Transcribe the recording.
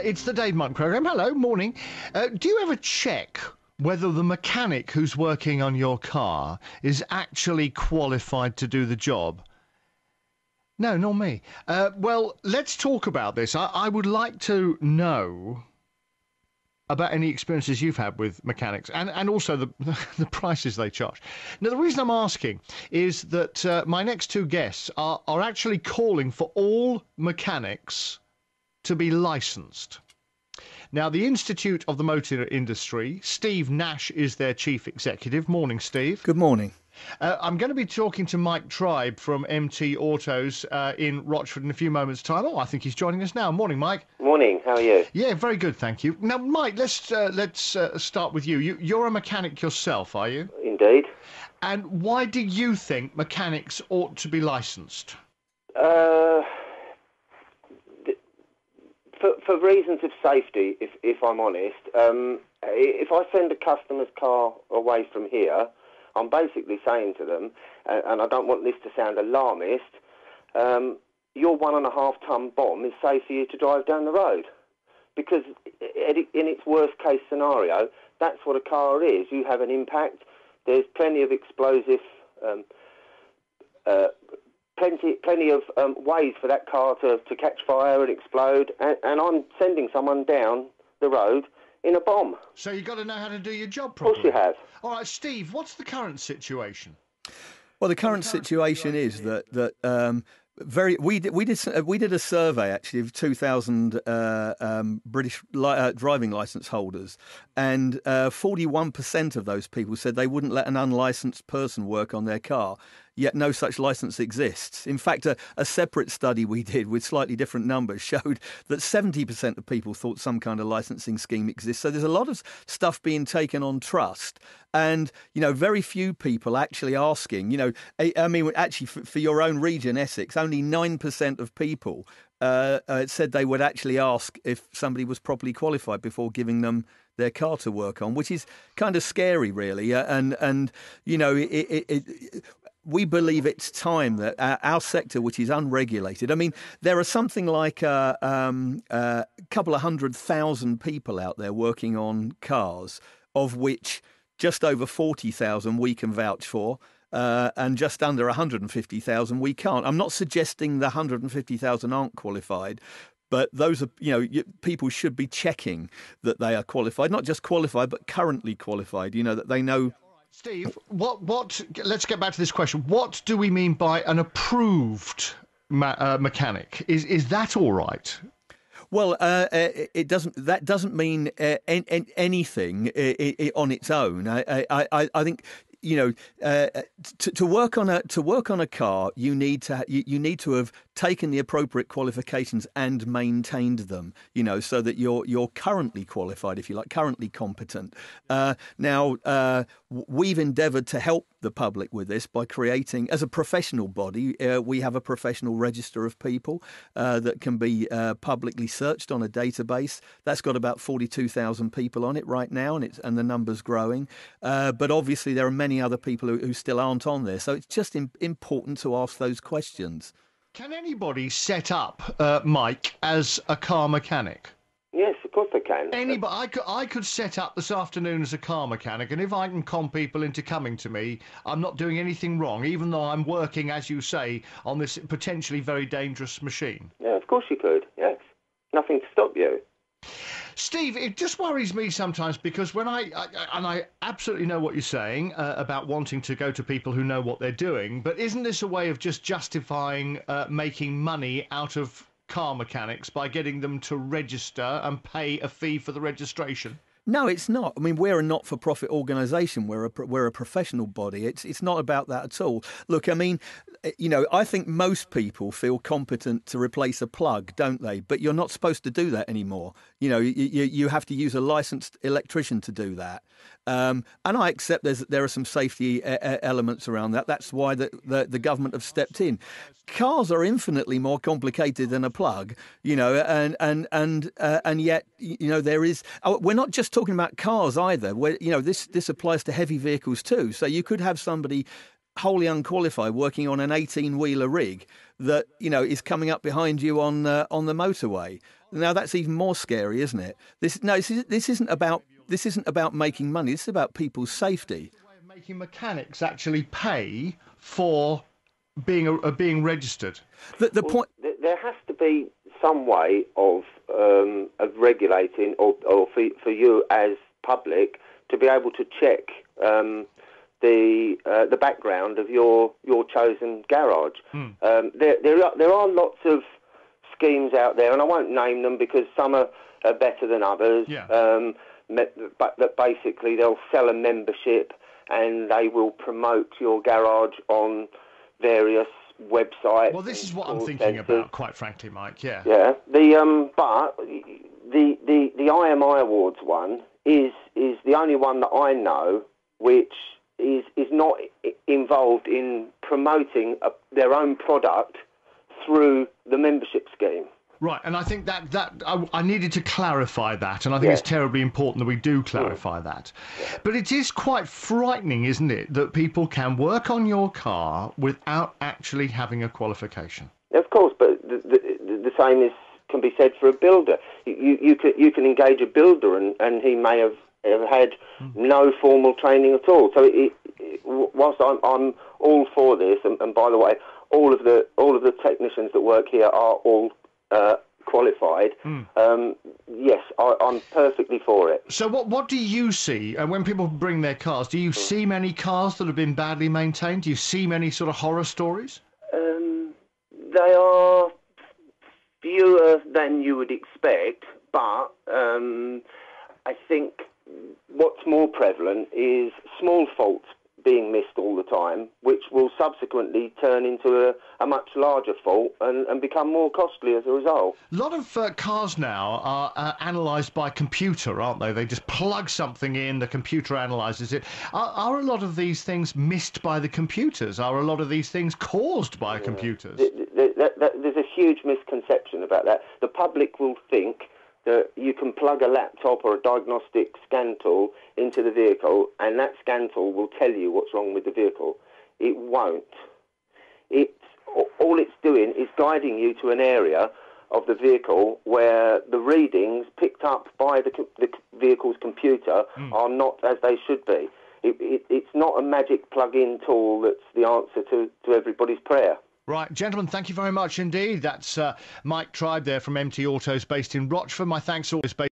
It's the Dave Monk programme. Hello, morning. Do you ever check whether the mechanic who's working on your car is actually qualified to do the job? No, not me. Well, let's talk about this. I would like to know about any experiences you've had with mechanics and also the prices they charge. Now, the reason I'm asking is that my next two guests are actually calling for all mechanics to be licensed. Now, the Institute of the Motor Industry, Steve Nash is their chief executive. Morning, Steve. Good morning. I'm going to be talking to Mike Tribe from MT Autos in Rochford in a few moments' time. Oh, I think he's joining us now. Morning, Mike. Morning, how are you? Yeah, very good, thank you. Now, Mike, let's start with you. You're a mechanic yourself, are you? Indeed. And why do you think mechanics ought to be licensed? For reasons of safety, if I'm honest, if I send a customer's car away from here, I'm basically saying to them, and I don't want this to sound alarmist, your 1.5 ton bomb is safe for you to drive down the road. Because in its worst case scenario, that's what a car is. You have an impact. There's plenty of explosive, plenty of ways for that car to catch fire and explode, and I'm sending someone down the road in a bomb. So you've got to know how to do your job properly. Of course you have. All right, Steve, what's the current situation? Well, the current situation is that we did a survey actually of 2,000 British driving licence holders, and 41% of those people said they wouldn't let an unlicensed person work on their car. Yet no such licence exists. In fact, a separate study we did with slightly different numbers showed that 70% of people thought some kind of licensing scheme exists. So there's a lot of stuff being taken on trust. And, very few people actually asking, actually for your own region, Essex, only 9% of people said they would actually ask if somebody was properly qualified before giving them their car to work on, which is kind of scary, really. We believe it's time that our sector, which is unregulated, there are something like a couple of 100,000 people out there working on cars, of which just over 40,000 we can vouch for, and just under 150,000 we can't. I'm not suggesting the 150,000 aren't qualified, but those are, people should be checking that they are qualified, not just qualified, but currently qualified, that they know. Steve, let's get back to this question. What do we mean by an approved mechanic? Is that all right? Well, it doesn't. That doesn't mean anything on its own. I think to work on a car, you need to have taken the appropriate qualifications and maintained them, so that you're currently qualified, if you like, currently competent. Now, we've endeavoured to help the public with this by creating, as a professional body, we have a professional register of people that can be publicly searched on a database. That's got about 42,000 people on it right now, and the number's growing. But obviously there are many other people who still aren't on there. So it's just important to ask those questions. Can anybody set up, Mike, as a car mechanic? Yes, of course they can. Anybody, I could set up this afternoon as a car mechanic, and if I can con people into coming to me, I'm not doing anything wrong, even though I'm working, as you say, on this potentially very dangerous machine. Yeah, of course you could, yes. Nothing to stop you. Steve, it just worries me sometimes because when I absolutely know what you're saying about wanting to go to people who know what they're doing, but isn't this a way of just justifying making money out of car mechanics by getting them to register and pay a fee for the registration? No, it's not. We're a not-for-profit organisation. We're a professional body. It's not about that at all. Look, I think most people feel competent to replace a plug, don't they? But you're not supposed to do that anymore. You have to use a licensed electrician to do that. And I accept there are some safety elements around that. That's why the government have stepped in. Cars are infinitely more complicated than a plug, and yet there is. We're not just talking about cars either. This applies to heavy vehicles too. So you could have somebody wholly unqualified working on an 18-wheeler rig that, you know, is coming up behind you on the motorway. Now that's even more scary, isn't it? This isn't about making money. This is about people's safety. It's a way of making mechanics actually pay for being registered. The point. There has to be some way of regulating, or for you as public to be able to check the background of your chosen garage. There are lots of schemes out there, and I won't name them because some are better than others. Yeah. But that basically they'll sell a membership and they will promote your garage on various websites. Well, this is what I'm thinking about, quite frankly, Mike. Yeah. Yeah. But the IMI Awards one is the only one that I know which is not involved in promoting their own product through the membership scheme. Right, and I think that I needed to clarify that, and I think it's terribly important that we do clarify that. Yeah. But it is quite frightening, isn't it, that people can work on your car without actually having a qualification? Of course, but the same can be said for a builder. You can engage a builder, and he may have had no formal training at all. So whilst I'm all for this, and by the way, all of the technicians that work here are all qualified. Yes, I'm perfectly for it. So what do you see when people bring their cars? Do you see many cars that have been badly maintained? Do you see many sort of horror stories? They are fewer than you would expect, but I think what's more prevalent is small faults being missed all the time, which will subsequently turn into a much larger fault and become more costly as a result. A lot of cars now are analysed by computer, aren't they? They just plug something in, the computer analyses it. Are a lot of these things missed by the computers? Are a lot of these things caused by computers? There's a huge misconception about that. The public will think that you can plug a laptop or a diagnostic scan tool into the vehicle and that scan tool will tell you what's wrong with the vehicle. It won't. All it's doing is guiding you to an area of the vehicle where the readings picked up by the vehicle's computer are not as they should be. It's not a magic plug-in tool that's the answer to everybody's prayer. Right, gentlemen, thank you very much indeed. That's Mike Tribe there from MT Autos based in Rochford. My thanks always based